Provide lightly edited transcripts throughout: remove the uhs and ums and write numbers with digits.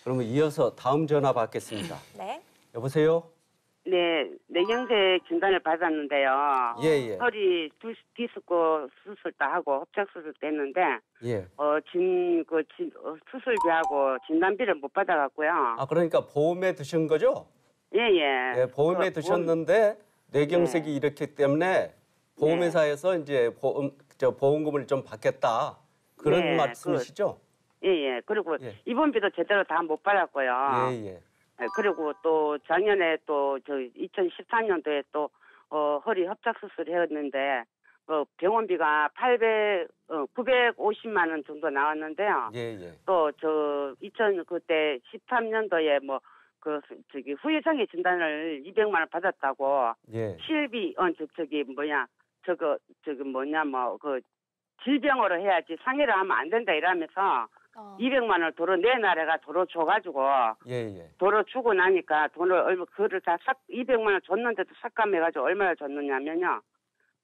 그러면 이어서 다음 전화 받겠습니다. 네. 여보세요? 네, 뇌경색 진단을 받았는데요. 예. 허리 디스크 수술도 하고 협착 수술도 했는데 예. 수술비하고 진단비를 못 받아갖고요. 아, 그러니까 보험에 드신 거죠? 예. 예, 보험에 드셨는데 뇌경색이 이렇기 때문에 보험회사에서 이제 보험금을 좀 받겠다. 그런 말씀이시죠? 예. 그리고 입원비도 제대로 다 못 받았고요. 예. 그리고 또 작년에 또 2014년도에 또 허리 협착 수술을 했는데 병원비가 950만 원 정도 나왔는데요. 예. 또 그때 13년도에 후유장애 진단을 200만 원 받았다고. 예. 실비 질병으로 해야지 상해를 하면 안 된다 이러면서 200만 원을 도로 내놔래가 도로 줘가지고 도로 주고 나니까 돈을 그거를 다 200만 원 줬는데도 삭감해가지고 얼마를 줬느냐면요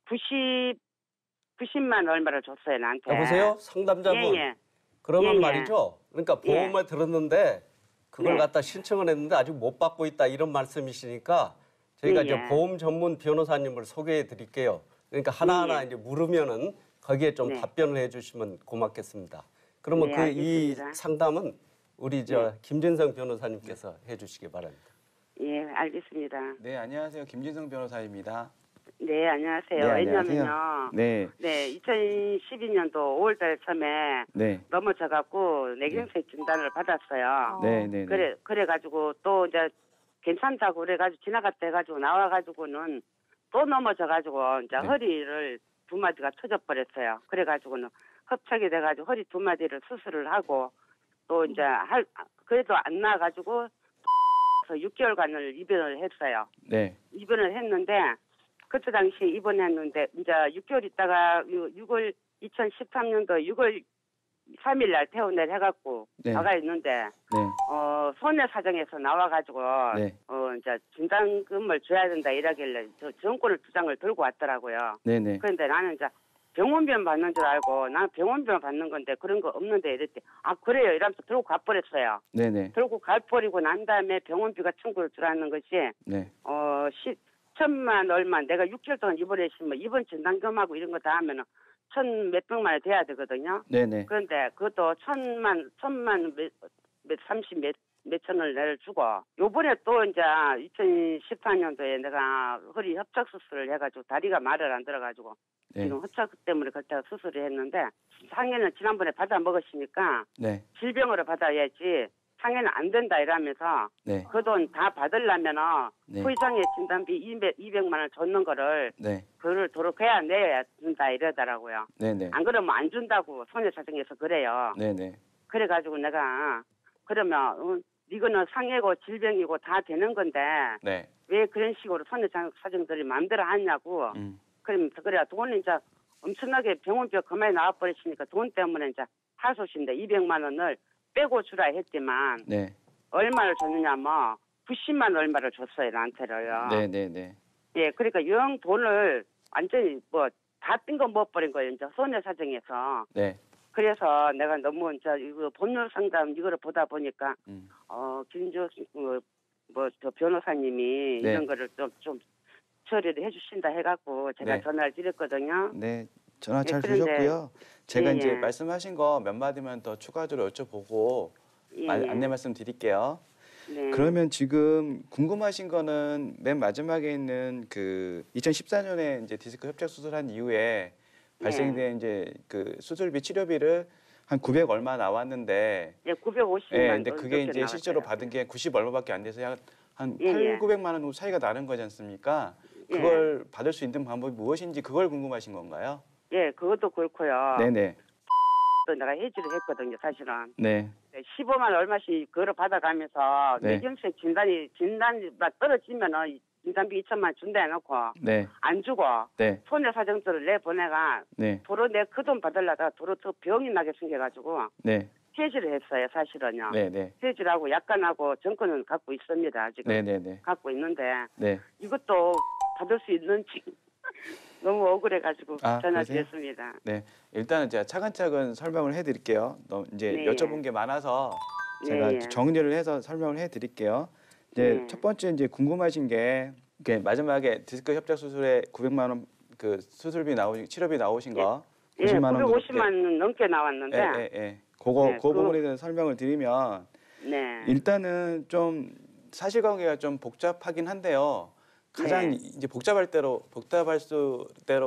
90만 얼마를 줬어요 나한테. 여보세요? 상담자분. 그러면 말이죠. 그러니까 보험을 들었는데 그걸 갖다 신청을 했는데 아직 못 받고 있다 이런 말씀이시니까 저희가 이제 보험 전문 변호사님을 소개해 드릴게요. 그러니까 하나하나 이제 물으면은 거기에 좀 답변을 해주시면 고맙겠습니다. 그러면 이 상담은 우리 김진성 변호사님께서 해주시기 바랍니다. 예, 알겠습니다. 네, 안녕하세요. 김진성 변호사입니다. 네, 안녕하세요. 왜냐면요. 2012년도 5월달에 처음에 넘어져갖고 뇌경색 진단을 받았어요. 그래가지고 또 이제 괜찮다고 그래가지고 지나갔다 해가지고 나와가지고는 또 넘어져가지고 이제 허리를 2마디가 터져버렸어요. 그래가지고는 협착이 돼가지고 허리 2마디를 수술을 하고 또 이제 그래도 안 나와가지고 6개월간을 입원을 했어요. 입원을 했는데 그때 당시에 입원했는데 이제 6개월 있다가 2013년도 6월 3일 날 퇴원을 해갖고 나가 있는데 손해 사정에서 나와가지고 이제 진단금을 줘야 된다 이러길래 정권을 2장을 들고 왔더라고요. 그런데 나는 이제 병원비만 받는 줄 알고 나는 병원비만 받는 건데 그런 거 없는데 이랬더니 아 그래요 이러면서 들고 가버렸어요. 들고 가버리고 난 다음에 병원비가 청구를 들어왔는 것이 1,000만 얼마 내가 6개월 동안 입원했으면 입원 진단금하고 이런 거 다 하면은 1,000 몇백만 원이 돼야 되거든요. 그런데 그것도 1,000만 30 몇천을 내주고 요번에 또 이제 2014년도에 내가 허리 협착 수술을 해가지고 다리가 말을 안 들어가지고 지금 협착 때문에 그때 수술을 했는데 상해는 지난번에 받아 먹었으니까 질병으로 받아야지 상해는 안 된다 이러면서 그 돈 다 받으려면은 후유장애 진단비 200만 원 줬는 거를 그걸 도로 그야 내야 준다 이러더라고요. 안 그러면 안 준다고 손해사정에서 그래요. 그래가지고 내가 그러면 이거는 상해고 질병이고 다 되는 건데 왜 그런 식으로 손해사정들이 마음대로 하냐고. 그러면서 그래야 돈은 이제 엄청나게 병원비가 그만이 나와버리시니까 돈 때문에 이제 하소신데 200만 원을 빼고 주라 했지만 얼마를 줬느냐 뭐 90만 얼마를 줬어요 나한테로요. 예, 그러니까 영 돈을 완전히 뭐 다 뜬 거 못 버린 거예요. 이제 손해사정에서. 그래서 내가 너무 이제 이거 법률 상담 이거를 보다 보니까 김조 저 변호사님이 이런 거를 좀 처리를 해주신다 해갖고 제가 전화를 드렸거든요. 전화 잘 주셨고요. 제가 이제 말씀하신 거 몇 마디만 더 추가적으로 여쭤보고 안내 말씀 드릴게요. 그러면 지금 궁금하신 거는 맨 마지막에 있는 그 2014년에 이제 디스크 협착 수술한 이후에 발생된 이제 그 수술비 치료비를 한 900 얼마 나왔는데 950만 근데 그게 이제 나왔어요. 실제로 받은 게 90 얼마밖에 안 돼서 한 8,900만 원 정도 차이가 나는 거지 않습니까? 그걸 받을 수 있는 방법이 무엇인지 그걸 궁금하신 건가요? 그것도 그렇고요. 또 내가 해지를 했거든요, 사실은. 15만 얼마씩 그걸 받아가면서 뇌경색 진단이 떨어지면은 진단비 2천만 원 준다 해놓고 안 주고 손해사정서를 내보내가 도로 내 그 돈 받으려다가 도로 더 병이 나게 생겨가지고 폐지를 했어요, 사실은요. 폐지하고 약관하고 정권은 갖고 있습니다, 아직은. 갖고 있는데 이것도 받을 수 있는지 너무 억울해가지고 전화드렸습니다. 일단은 제가 차근차근 설명을 해드릴게요. 이제 여쭤본 게 많아서 제가 정리를 해서 설명을 해드릴게요. 이제 첫 번째 이제 궁금하신 게 마지막에 디스크 협착 수술에 900만 원 그 수술비 치료비 나오신 거 90만 원 950만 원 넘게 나왔는데. 그 부분에 대해서 설명을 드리면 일단은 좀 사실관계가 좀 복잡하긴 한데요. 가장 이제 복잡할 대로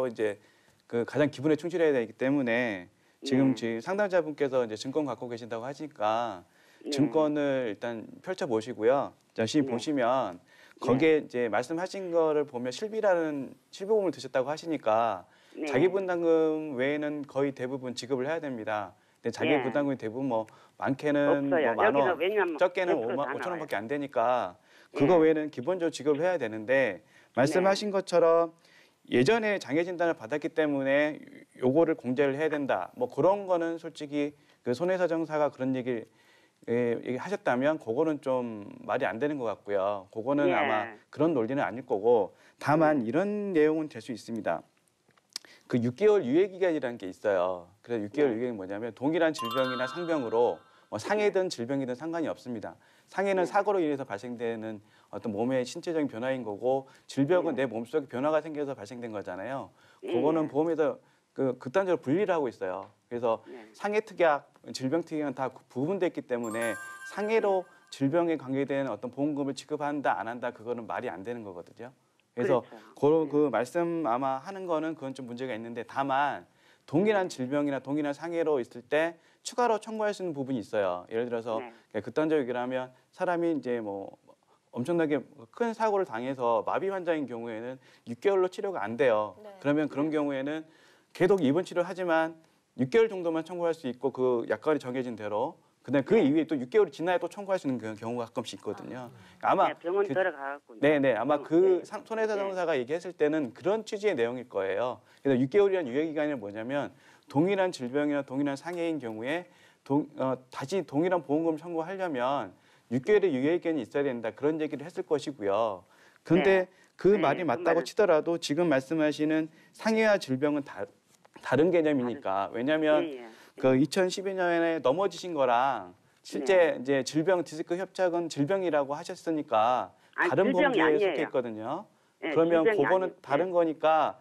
이제 그 가장 기분에 충실해야 되기 때문에 지금 상담자분께서 이제 증권 갖고 계신다고 하시니까 증권을 일단 펼쳐 보시고요. 열심히 보시면 거기에 이제 말씀하신 거를 보면 실비보험을 드셨다고 하시니까 자기 분담금 외에는 거의 대부분 지급을 해야 됩니다. 근데 자기 부담금이 대부분 뭐 많게는 뭐 10,000원, 적게는 5,000원밖에 안 되니까 그거 외에는 기본적으로 지급을 해야 되는데 말씀하신 것처럼 예전에 장애 진단을 받았기 때문에 요거를 공제를 해야 된다. 뭐 그런 거는 솔직히 그 손해사정사가 그런 얘기 하셨다면 그거는 좀 말이 안 되는 것 같고요. 그거는 아마 그런 논리는 아닐 거고 다만 이런 내용은 될 수 있습니다. 그 6개월 유예기간이라는 게 있어요. 그래서 6개월 유예기간이 뭐냐면 동일한 질병이나 상병으로 뭐 상해든 질병이든 상관이 없습니다. 상해는 사고로 인해서 발생되는 어떤 몸의 신체적인 변화인 거고 질병은 내 몸속에 변화가 생겨서 발생된 거잖아요. 그거는 보험에서 극단적으로 분리를 하고 있어요. 그래서 상해 특약, 질병 특약은 다 구분됐기 때문에 상해로 질병에 관계된 어떤 보험금을 지급한다 안 한다 그거는 말이 안 되는 거거든요. 그래서 그 말씀 아마 하는 거는 그건 좀 문제가 있는데 다만 동일한 질병이나 동일한 상해로 있을 때 추가로 청구할 수 있는 부분이 있어요. 예를 들어서 극단적으로 얘기하면 사람이 이제 뭐 엄청나게 큰 사고를 당해서 마비 환자인 경우에는 6개월로 치료가 안 돼요. 그러면 그런 경우에는 계속 입원 치료를 하지만 6개월 정도만 청구할 수 있고 그 약관이 정해진 대로 그다음에 그 이후에 또 6개월이 지나야 또 청구할 수 있는 경우가 가끔씩 있거든요. 아마 병원 들어가고 아마 그 손해사정사가 얘기했을 때는 그런 취지의 내용일 거예요. 그래서 6개월이라는 유예기간이 뭐냐면 동일한 질병이나 동일한 상해인 경우에 다시 동일한 보험금을 청구하려면 6개월의 유예기간이 있어야 된다 그런 얘기를 했을 것이고요. 그런데 그 말이 맞다고 치더라도 지금 말씀하시는 상해와 질병은 다른 개념이니까 왜냐하면 그 2012년에 넘어지신 거랑 실제 이제 질병 디스크 협착은 질병이라고 하셨으니까 다른 범주에 속해 있거든요. 그러면 그거는 다른 거니까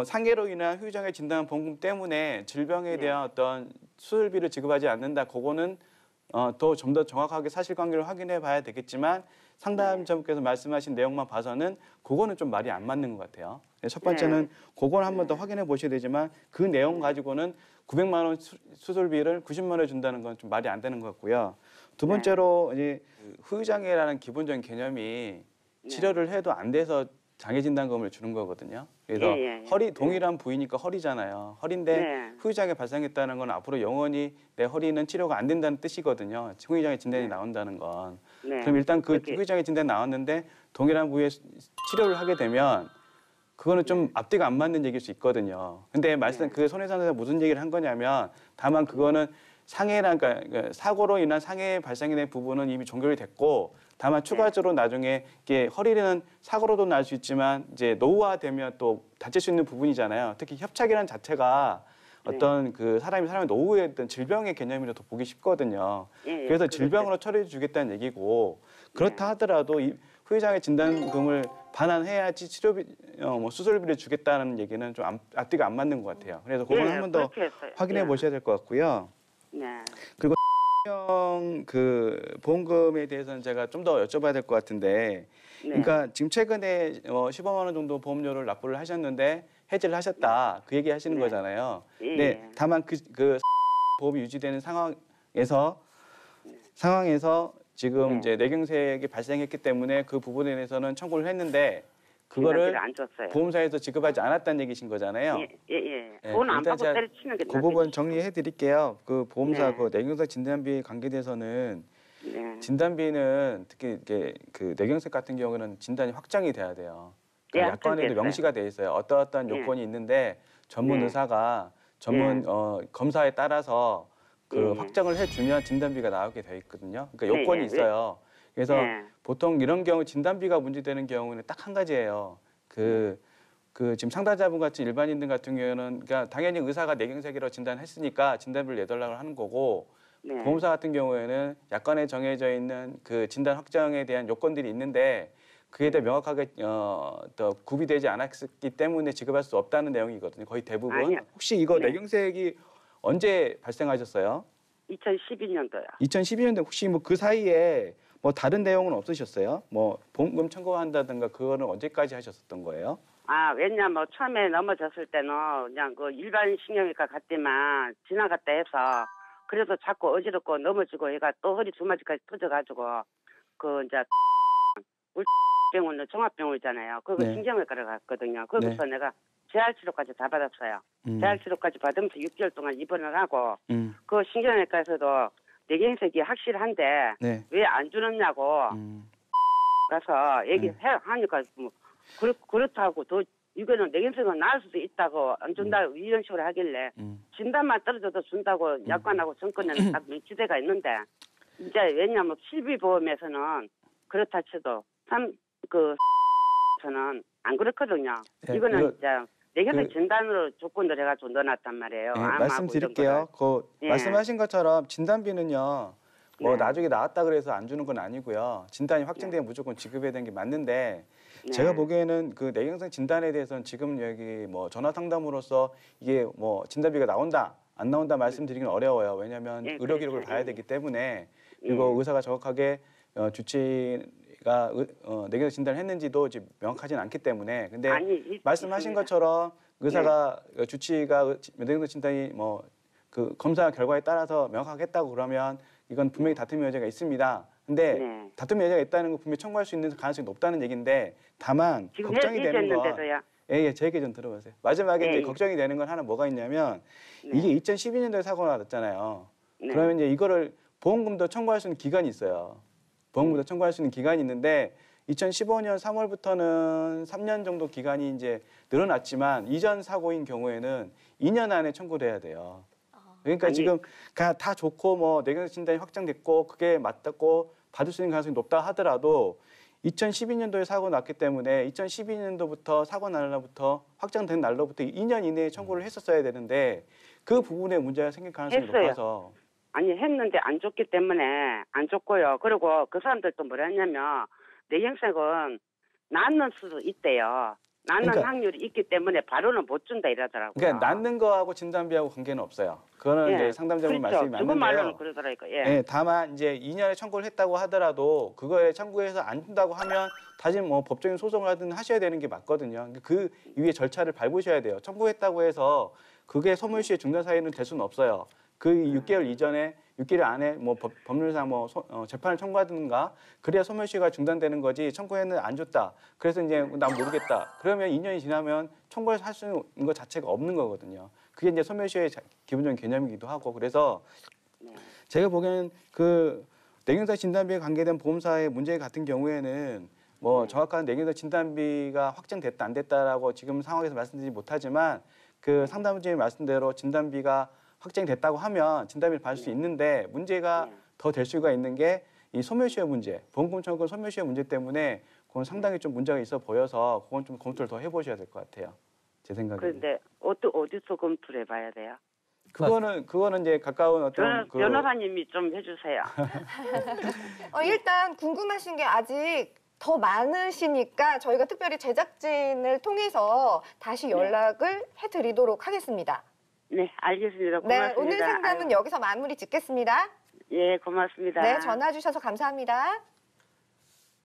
상해로 인한 후유장애 진단 보험금 때문에 질병에 대한 어떤 수술비를 지급하지 않는다. 그거는 좀 더 정확하게 사실관계를 확인해 봐야 되겠지만 상담자분께서 말씀하신 내용만 봐서는 그거는 좀 말이 안 맞는 것 같아요. 첫 번째는 그걸 한 번 더 확인해 보셔야 되지만 그 내용 가지고는 900만 원 수술비를 90만 원에 준다는 건 좀 말이 안 되는 것 같고요. 두 번째로 이제 후유장애라는 기본적인 개념이 치료를 해도 안 돼서 장애진단금을 주는 거거든요. 그래서 허리 동일한 부위니까 허리잖아요. 허리인데 후유장애 발생했다는 건 앞으로 영원히 내 허리는 치료가 안 된다는 뜻이거든요. 후유장애 진단이 나온다는 건. 그럼 일단 그 후유장애 진단이 나왔는데 동일한 부위에 치료를 하게 되면 그거는 좀 앞뒤가 안 맞는 얘기일 수 있거든요. 근데 그 손해사정사가 무슨 얘기를 한 거냐면 다만 그거는 그러니까 사고로 인한 상해 발생이 된 부분은 이미 종결이 됐고 다만 추가적으로 나중에 이게 허리는 사고로도 날 수 있지만 이제 노후화되면 또 다칠 수 있는 부분이잖아요. 특히 협착이라는 자체가 어떤 그 사람의 노후에 어떤 질병의 개념으로 더 보기 쉽거든요. 그래서 질병으로 처리해 주겠다는 얘기고 그렇다 하더라도 이 후유장애 진단금을 반환해야지 치료비, 수술비를 주겠다는 얘기는 좀 앞뒤가 안 맞는 것 같아요. 그래서 그건 한 번 더 확인해 보셔야 될 것 같고요. 그리고 그 보험금에 대해서는 제가 좀 더 여쭤봐야 될 것 같은데, 그러니까 지금 최근에 15만 원 정도 보험료를 납부를 하셨는데 해지를 하셨다 그 얘기 하시는 거잖아요. 네, 다만 그 보험이 유지되는 상황에서 지금 이제 뇌경색이 발생했기 때문에 그 부분에 대해서는 청구를 했는데 그거를 보험사에서 지급하지 않았다는 얘기신 거잖아요. 돈 안 받고 때려치는 게 그 부분 정리해 드릴게요. 그 보험사 그 뇌경색 진단비 관계돼서는 진단비는 특히 이게 그 뇌경색 같은 경우는 진단이 확정이 돼야 돼요. 그러니까 약관에도 명시가 돼 있어요. 어떠한 요건이 있는데 전문 의사가 전문 검사에 따라서 그 확정을 해주면 진단비가 나오게 돼 있거든요. 그러니까 요건이 있어요. 그래서 보통 이런 경우 진단비가 문제되는 경우는 딱 한 가지예요. 지금 상담자분 같이 일반인들 같은 경우는 그러니까 당연히 의사가 뇌경색이라고 진단했으니까 진단비를 내달라고 하는 거고 네. 보험사 같은 경우에는 약관에 정해져 있는 그 진단 확정에 대한 요건들이 있는데 그에 대해 명확하게 더 구비되지 않았기 때문에 지급할 수 없다는 내용이거든요. 거의 대부분. 아니요. 혹시 이거 네. 뇌경색이 언제 발생하셨어요? 2012년도요. 2012년도 혹시 뭐 그 사이에 뭐 다른 내용은 없으셨어요? 뭐 보험금 청구한다든가 그거는 언제까지 하셨었던 거예요? 왜냐면 처음에 넘어졌을 때는 그냥 그 일반 신경외과 갔더만 지나갔다 해서 그래도 자꾸 어지럽고 넘어지고 얘가 또 허리 주마지까지 터져가지고 그 이제 울병원은 종합병원이잖아요. 그거 네. 신경외과를 갔거든요. 거기서 네. 내가 재활치료까지 다 받았어요. 재활치료까지 받으면서 6개월 동안 입원을 하고 그 신경외과에서도 뇌경색이 확실한데 네. 왜 안 주느냐고 가서 얘기하니까 뭐 그렇다고 또 이거는 뇌경색은 나을 수도 있다고 안 준다 이런 식으로 하길래 진단만 떨어져도 준다고 약관하고 정권에는 딱 명시대가 있는데 이제 왜냐하면 실비보험에서는 그렇다 쳐도 저는 안 그렇거든요. 네, 이거는 이제 뇌경색 진단으로 조건을 해가지고 넣어놨단 말이에요. 네, 말씀드릴게요. 말씀하신 것처럼 진단비는요. 뭐 나중에 나왔다 그래서 안 주는 건 아니고요. 진단이 확정되면 무조건 지급해야 되는 게 맞는데 제가 보기에는 그 뇌경색 진단에 대해서는 지금 여기 뭐 전화 상담으로서 이게 뭐 진단비가 나온다 안 나온다 말씀드리기는 어려워요. 왜냐하면 의료 기록을 봐야 되기 때문에 그리고 의사가 정확하게 주치가 뇌경색 진단을 했는지도 이제 명확하지는 않기 때문에 근데 말씀하신 것처럼 의사가 주치가 뇌경색 진단이 뭐 그 검사 결과에 따라서 명확하겠다고 그러면 이건 분명히 다툼의 여지가 있습니다. 근데 다툼의 여지가 있다는 건 분명히 청구할 수 있는 가능성이 높다는 얘기인데 다만 걱정이 되는 건 제 얘기 좀 들어보세요. 마지막에 이제 걱정이 되는 건 하나 뭐가 있냐면 이게 2012년도에 사고가 났잖아요. 그러면 이제 이거를 보험금도 청구할 수 있는 기간이 있어요. 보험금도 청구할 수 있는 기간이 있는데 2015년 3월부터는 3년 정도 기간이 이제 늘어났지만 이전 사고인 경우에는 2년 안에 청구를 해야 돼요. 그러니까 지금 다 좋고 뭐 뇌경색 진단이 확정됐고 그게 맞다고 받을 수 있는 가능성이 높다 하더라도 2012년도에 사고 났기 때문에 2012년도부터 사고 날 날부터 확정된 날로부터 2년 이내에 청구를 했었어야 되는데 그 부분에 문제가 생길 가능성이 높아서 했는데 안 줬기 때문에 안 줬고요. 그리고 그 사람들도 뭐라 했냐면 뇌경색은 낫는 수도 있대요. 낫는 확률이 있기 때문에 바로는 못 준다 이러더라고요. 그러니까 낫는 거하고 진단비하고 관계는 없어요. 그거는 이제 상담자분 말씀이 맞는데요. 말로는 그러더라고요. 다만 이제 2년에 청구를 했다고 하더라도 그거에 청구해서 안 준다고 하면 다시 뭐 법적인 소송을 하든 하셔야 되는 게 맞거든요. 그 이후에 절차를 밟으셔야 돼요. 청구했다고 해서 그게 소멸시효 중단 사유는 될 수는 없어요. 그 6개월 이전에 6개월 안에 뭐 법률상 뭐 재판을 청구하든가 그래야 소멸시효가 중단되는 거지 청구했는데 안 줬다. 그래서 이제 난 모르겠다. 그러면 2년이 지나면 청구해서 할 수 있는 것 자체가 없는 거거든요. 그게 이제 소멸시효의 기본적인 개념이기도 하고 그래서 제가 보기에는 그 뇌경색 진단비에 관계된 보험사의 문제 같은 경우에는 뭐 정확한 뇌경색 진단비가 확정됐다 안 됐다라고 지금 상황에서 말씀드리지 못하지만 그 상담원님의 말씀대로 진단비가 확정됐다고 하면 진단비를 받을 수 있는데 문제가 더 될 수가 있는 게 이 소멸시효 문제, 보험금 청구 소멸시효 문제 때문에 그건 상당히 좀 문제가 있어 보여서 그건 좀 검토를 더 해보셔야 될 것 같아요. 제 생각에. 그런데 어디서 검토를 해봐야 돼요? 그거는 이제 가까운 어떤 변호사님이 좀 해주세요. 일단 궁금하신 게 아직 더 많으시니까 저희가 특별히 제작진을 통해서 다시 연락을 해드리도록 하겠습니다. 네, 알겠습니다. 고맙습니다. 네, 오늘 상담은 여기서 마무리 짓겠습니다. 예, 고맙습니다. 네, 전화 주셔서 감사합니다.